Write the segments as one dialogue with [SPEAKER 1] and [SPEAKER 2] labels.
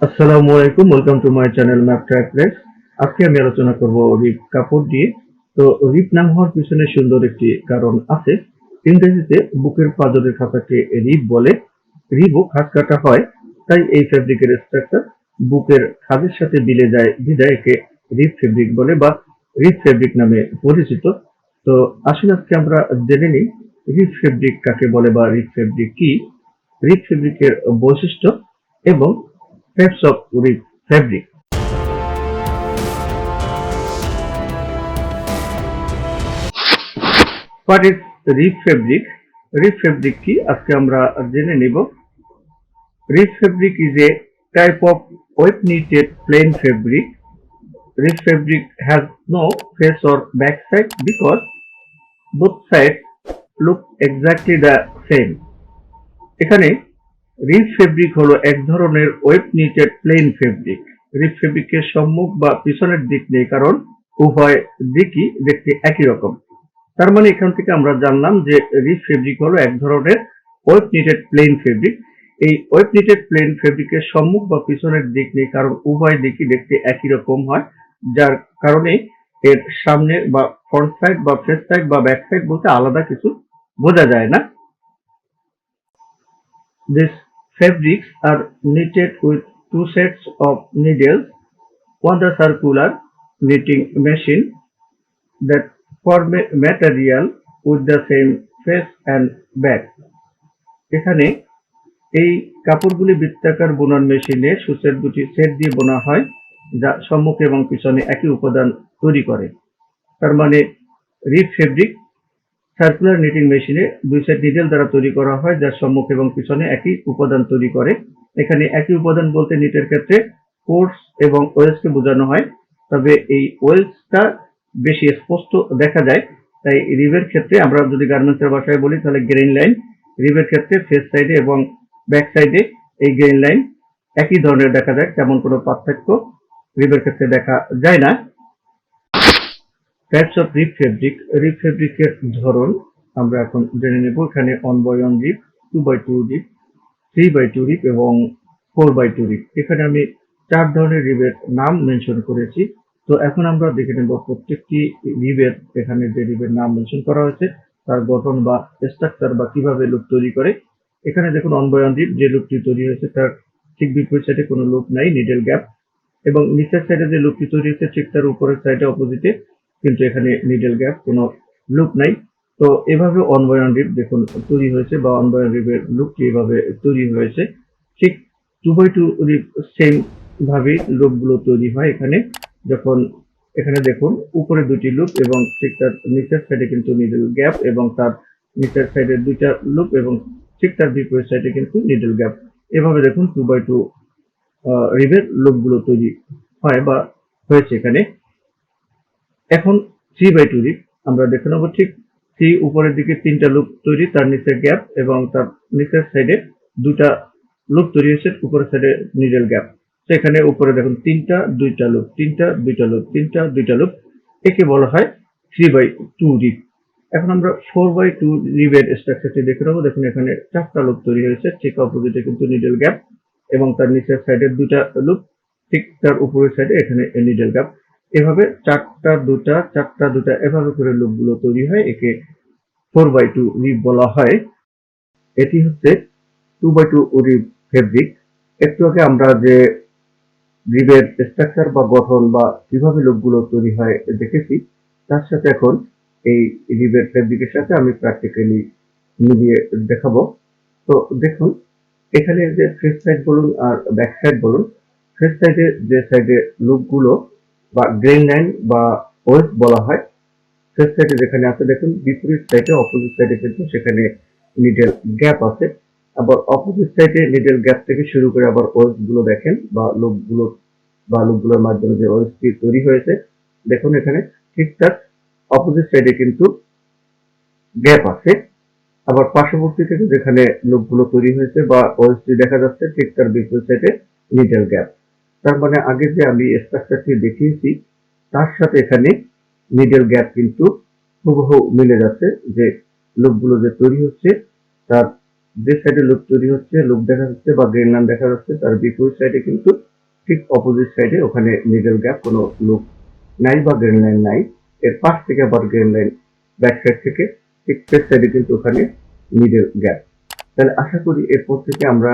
[SPEAKER 1] আসসালামু আলাইকুম, welcome to my channel map trifles. আজকে আমি আলোচনা করব রিপ কাপড় দিয়ে। তো রিপ নাম হওয়ার পিছনে সুন্দর একটি কারণ আছে। ইংরেজিতে বুকের পাঁজরের খাঁচাকে রিপ বলে। রিবও খাঁজ কাটা হয়, তাই এই ফেব্রিকের স্ট্রাকচার বুকের খাঁজের সাথে মিলে যায় বিধায় একে রিপ ফেব্রিক বলে বা রিপ ফেব্রিক নামে পরিচিত। তো আসলে আজকে আমরা জেনে নিই রিপ ফেব্রিক কাকে বলে বা রিপ ফেব্রিক কি, রিপ ফেব্রিকের বৈশিষ্ট্য এবং types of rib fabric. What is rib fabric? Rib fabric কি আজকে আমরা জেনে নিব। Rib fabric is a type of web knitted plain fabric. Rib fabric has no face or back side because both sides look exactly the same. এখানে rib fabric হলো এক ধরনের weft knitted plain fabric. Rib ফেব্রিকের সম্মুখ বা পিছনের দিক নেই, কারণ উভয় দিকই দেখতে একই রকম। তার মানে এখান থেকে আমরা জানলাম যে রিব ফেব্রিক হলো এক ধরনের ওয়েব নিটেড প্লেন ফেব্রিক। এই ওয়েব নিটেড প্লেন ফেব্রিকের সম্মুখ বা পিছনের দিক নেই, কারণ উভয় দিকই দেখতে একই রকম হয়, যার কারণে এর সামনে বা ফ্রন্ট সাইড বা ফেস সাইড বা ব্যাক সাইড বলতে আলাদা কিছু বোঝা যায় না। These fabrics are knitted with two sets of needles on the circular knitting machine that form a material with the same face and back. এখানে এই কাপড়গুলি বৃত্তাকার বুনন মেশিনে সূচের দুটি সেট দিয়ে বোনা হয়, যা সম্মুখ এবং পিছনে একই উপাদান তৈরি করে। তার মানে রিব ফেব্রিক সার্কুলার নিটিং মেশিনে দুই সেট নিডেল দ্বারা তৈরি করা হয়, যার সম্মুখ এবং পিছনে একই উপাদান তৈরি করে। এখানে একই উপাদান বলতে নিটের ক্ষেত্রে কোর্স এবং ওয়েলসকে বোঝানো হয়, তবে এই ওয়েলসটা বেশি স্পষ্ট দেখা যায়। তাই রিবের ক্ষেত্রে আমরা যদি গার্মেন্টসের ভাষায় বলি তাহলে গ্রেইন লাইন, রিবের ক্ষেত্রে ফেস সাইডে এবং ব্যাক সাইডে এই গ্রেইন লাইন একই ধরনের দেখা যায়, তেমন কোনো পার্থক্য রিবের ক্ষেত্রে দেখা যায় না। Types of rib fabric, rib ফেব্রিকের ধরন আমরা এখন জেনে নেব। এখানে 1/1 রিব, 2/2 রিব, 3/2 রিব এবং 4/2 রিব। এখানে আমি 4 ধরনের রিবের নাম মেনশন করেছি। তো এখন আমরা দেখে নেব প্রত্যেকটি রিবের, এখানে যে রিবের নাম মেনশন করা হয়েছে তার গঠন বা স্ট্রাকচার বা কিভাবে লুপ তৈরি করে। এখানে দেখুন 1/1 রিব, যে লুপটি তৈরি হয়েছে তার ঠিক বিপরীত সাইডে কোনো লুপ নাই, নিডল গ্যাপ, এবং নিচের সাইডে যে লুপটি তৈরি হয়েছে ঠিক তার উপরের সাইডে অপোজিটে কিন্তু এখানে নিডল গ্যাপ, কোনো লুপ নাই। তো এভাবে 1/1 রিব দেখুন তৈরি হয়েছে বা 1/1 রিবের লুপটি এভাবে তৈরি হয়েছে। ঠিক 2/2 রিব সেম ভাবেই লুপগুলো তৈরি হয়। এখানে যখন এখানে দেখুন উপরে দুটি লুপ এবং ঠিক তার নিচের সাইডে কিন্তু নিডল গ্যাপ এবং তার নিচের সাইডে দুইটা লুপ এবং ঠিক তার বিপরীত সাইডে কিন্তু নিডল গ্যাপ। এভাবে দেখুন 2/2 রিবের লুপগুলো তৈরি হয় বা হয়েছে এখানে। এখন 3/2 রিব আমরা দেখে নেব। ঠিক 3 উপরের দিকে 3টা লুপ তৈরি, তার নিচে গ্যাপ এবং তার নিচের সাইডে দুটা লুপ তৈরি হয়েছে, উপরের সাইডে নিডল গ্যাপ। সেখানে উপরে দেখুন 3টা 2টা লুপ, 3টা 2টা লুপ, 3টা 2টা লুপ, একে বলা হয় 3/2 রিব। এখন আমরা 4/2 রিবের স্ট্রাকচারটি দেখে নেব। দেখুন এখানে 4টা লুপ তৈরি হয়েছে, ঠিক অপোজিটে কিন্তু নিডল গ্যাপ এবং তার নিচের সাইডে 2টা লুপ, ঠিক তার উপরের সাইডে এখানে নিডল গ্যাপ। এভাবে 4টা 2টা 4টা 2টা এভাবে করে লুপগুলো তৈরি হয়, একে 4/2 রিব বলা হয়। এটি হচ্ছে 2/2 রিব ফেব্রিক। একটু আগে আমরা যে রিবের স্ট্রাকচার বা গঠন বা কিভাবে লুপগুলো তৈরি হয় দেখেছি, তার সাথে এখন এই রিবের ফেব্রিকের সাথে আমি প্র্যাকটিক্যালি মিলিয়ে দেখাবো। তো দেখুন এখানে যে ফেস সাইড বলুন আর ব্যাক সাইড বলুন, ফেস সাইডে যে সাইডে লুপগুলো বা গ্রেইন লাইন বা ওয়েভ বলা হয়, ফেস সাইডে যেখানে আছে দেখুন বিপরীত সাইডে অপোজিট সাইডে কিন্তু সেখানে নিডল গ্যাপ আছে। আবার অপোজিট সাইডে নিডল গ্যাপ থেকে শুরু করে আবার ওয়েভ গুলো দেখেন বা লুপগুলোর মাধ্যমে যে ওয়েভটি তৈরি হয়েছে, দেখুন এখানে ঠিক তার অপোজিট সাইডে কিন্তু গ্যাপ আছে। আবার পার্শ্ববর্তী থেকে যেখানে লুপগুলো তৈরি হয়েছে বা ওয়েভটি দেখা যাচ্ছে ঠিক তার বিপরীত সাইডে নিডল গ্যাপ। তার মানে আগে যে আমি স্ট্রাকচারটি দেখিয়েছি তার সাথে এখানে নিডল গ্যাপ কিন্তু হুবহু মিলে যাচ্ছে, যে লুপগুলো যে তৈরি হচ্ছে তার যে সাইডে লুপ তৈরি হচ্ছে, লুপ দেখা যাচ্ছে বা গ্রেন লাইন দেখা যাচ্ছে, তার বিপরীত সাইডে কিন্তু ঠিক অপোজিট সাইডে ওখানে মিডল গ্যাপ, কোনো লুপ নাই বা গ্রেন লাইন নাই। এর পাশ থেকে আবার গ্রেন লাইন, ব্যাক সাইড থেকে ঠিক ফেস সাইডে কিন্তু ওখানে মিডল গ্যাপ। তাহলে আশা করি এরপর থেকে আমরা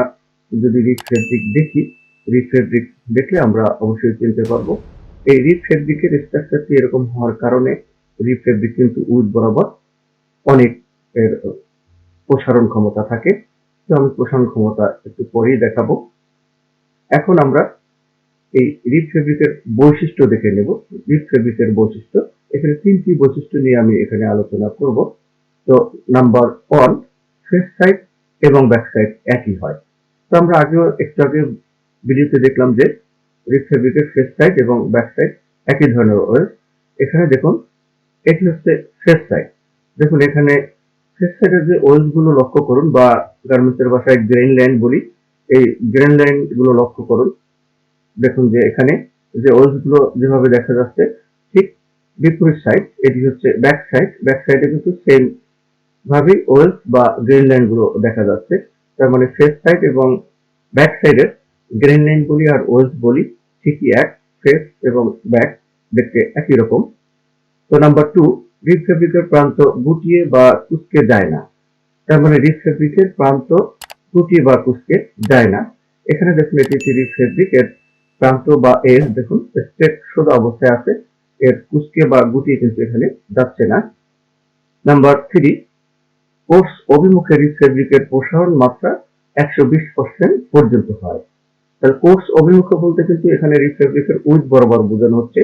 [SPEAKER 1] যদি রিপ ফেব্রিক দেখি, রিপ ফেব্রিক দেখলে আমরা অবশ্যই চিনতে পারবো। এই রিপ ফেব্রিকের স্ট্রাকচারটি এরকম হওয়ার কারণে রিপ ফেব্রিক কিন্তু উইথ বরাবর অনেক এর প্রসারণ ক্ষমতা থাকে। তো আমি প্রসারণ ক্ষমতা একটু পরেই দেখাবো। এখন আমরা এই রিপ ফেব্রিকের বৈশিষ্ট্য দেখে নেব। রিপ ফেব্রিকের বৈশিষ্ট্য, এখানে 3টি বৈশিষ্ট্য নিয়ে আমি এখানে আলোচনা করব। তো নাম্বার 1, ফেস সাইড এবং ব্যাক সাইড একই হয়। তো আমরা একটু আগে ভিডিওতে দেখলাম যে রিপ ফেব্রিকের ফেস সাইড এবং ব্যাক সাইড একই ধরনের ওয়েল। এখানে দেখুন, এটি হচ্ছে ফেস সাইড। দেখুন এখানে ফেস সাইডের যে ওয়েলস গুলো লক্ষ্য করুন, বা গার্মেন্টসের ভাষায় গ্রেন লাইন বলি, এই গ্রেন লাইন গুলো লক্ষ্য করুন। দেখুন যে এখানে যে ওয়েলস গুলো যেভাবে দেখা যাচ্ছে, ঠিক বিপরীত সাইড এটি হচ্ছে ব্যাক সাইড। ব্যাক সাইডে কিন্তু সেম ভাবে ওয়েলস বা গ্রেন লাইন গুলো দেখা যাচ্ছে। তার মানে ফেস সাইড এবং ব্যাক সাইডের গ্রেন লাইন বলি আর ওয়েলস বলি ঠিকই এক। ফেস এবং ব্যাক দেখতে একই রকম। তো নাম্বার 2, রিপ ফেব্রিকের প্রান্ত গুটিয়ে বা কুঁচকে যায় না। তার মানে রিপ ফেব্রিকের প্রান্ত গুটিয়ে বা কুঁচকে যায় না। এখানে দেখুন এটি একটি রিপ ফেব্রিক, এর প্রান্ত বা এজ দেখুন স্ট্রেট সোজা অবস্থায় আছে, এর কুঁচকে বা গুটিয়ে কিন্তু এখানে যাচ্ছে না। নাম্বার 3, কোর্স অভিমুখে রিপ ফেব্রিকের প্রসারণ মাত্রা 120% পর্যন্ত হয়। তাহলে কোর্স অভিমুখে বলতে কিন্তু এখানে রিপ ফেব্রিকের উইথ বরাবর বোঝানো হচ্ছে,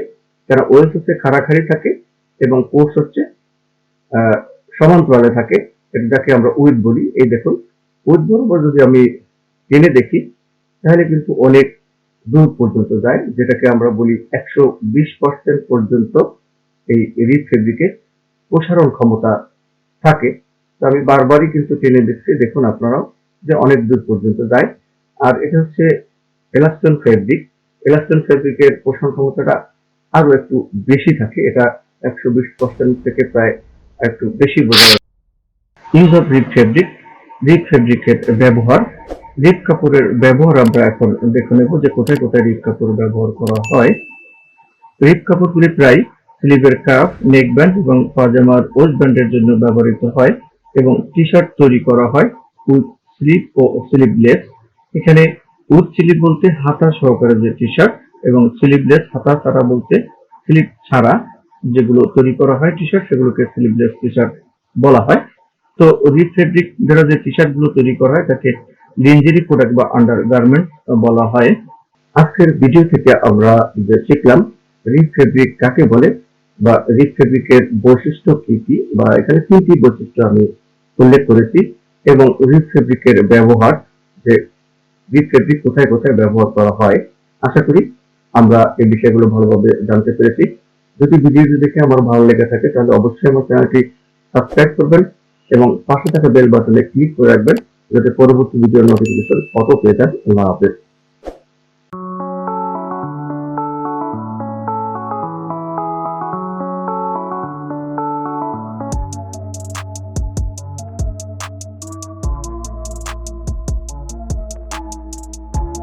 [SPEAKER 1] কারণ ওয়েলস হচ্ছে খাড়াখাড়ি থাকে এবং কোর্স হচ্ছে সমান্তরালে থাকে, যাকে আমরা উইথ বলি। এই দেখুন, উইথ বরাবর যদি আমি টেনে দেখি তাহলে কিন্তু অনেক দূর পর্যন্ত যায়, যেটাকে আমরা বলি 120% পর্যন্ত এই রিপ ফেব্রিকের প্রসারণ ক্ষমতা থাকে। তো আমি বারবারই কিন্তু টেনে দেখছি, দেখুন আপনারাও, যে অনেক দূর পর্যন্ত যায়। আর এটা হচ্ছে এলাস্টন ফেব্রিক। এলাস্টন ফেব্রিকের প্রসারণ ক্ষমতাটা আরো একটু বেশি থাকে, এটা 120% থেকে প্রায় একটু বেশি বোঝা যায়। ইউজ অফ রিপ ফেব্রিক, রিপ ফেব্রিকের ব্যবহার। রিপ কাপড়ের ব্যবহার আমরা এখন দেখে নেব যে কোথায় কোথায় রিপ কাপড় ব্যবহার করা হয়। রিপ কাপড়গুলি প্রায় স্লিভের কাফ, নেকব্যান্ড এবং পাজামার ওয়েস্টব্যান্ডের জন্য ব্যবহৃত হয় এবং টি শার্ট তৈরি করা হয় উইথ স্লিভ ও স্লিভলেস। এখানে উইথ স্লিভ বলতে হাতা সহকারে যে টি শার্ট, এবং স্লিভলেস হাতা ছাড়া বলতে স্লিভ ছাড়া যেগুলো তৈরি করা হয় টি শার্ট, সেগুলোকে স্লিভলেস টি শার্ট বলা হয়। তো রিপ ফেব্রিক দ্বারা যে টি শার্ট গুলো তৈরি করা হয় তাকে লিনজেরি প্রোডাক্ট বা আন্ডার গার্মেন্ট বলা হয়। আজকের ভিডিও থেকে আমরা যে শিখলাম রিপ ফেব্রিক কাকে বলে, বা রিপ ফেব্রিকের বৈশিষ্ট্য কি কি, বা এখানে 3টি বৈশিষ্ট্য আমি উল্লেখ করেছি, এবং রিপ ফেব্রিকের ব্যবহার, যে রিপ ফেব্রিক কোথায় কোথায় ব্যবহার করা হয়। আশা করি আমরা এই বিষয়গুলো ভালোভাবে জানতে পেরেছি। যদি ভিডিওটি দেখে আমার ভালো লেগে থাকে তাহলে অবশ্যই আমার চ্যানেলটি সাবস্ক্রাইব করবেন এবং পাশে থাকা বেল বাটনে ক্লিক করে রাখবেন, যাতে পরবর্তী ভিডিওর নোটিফিকেশন অটো পেয়ে যান। আল্লাহ হাফেজ।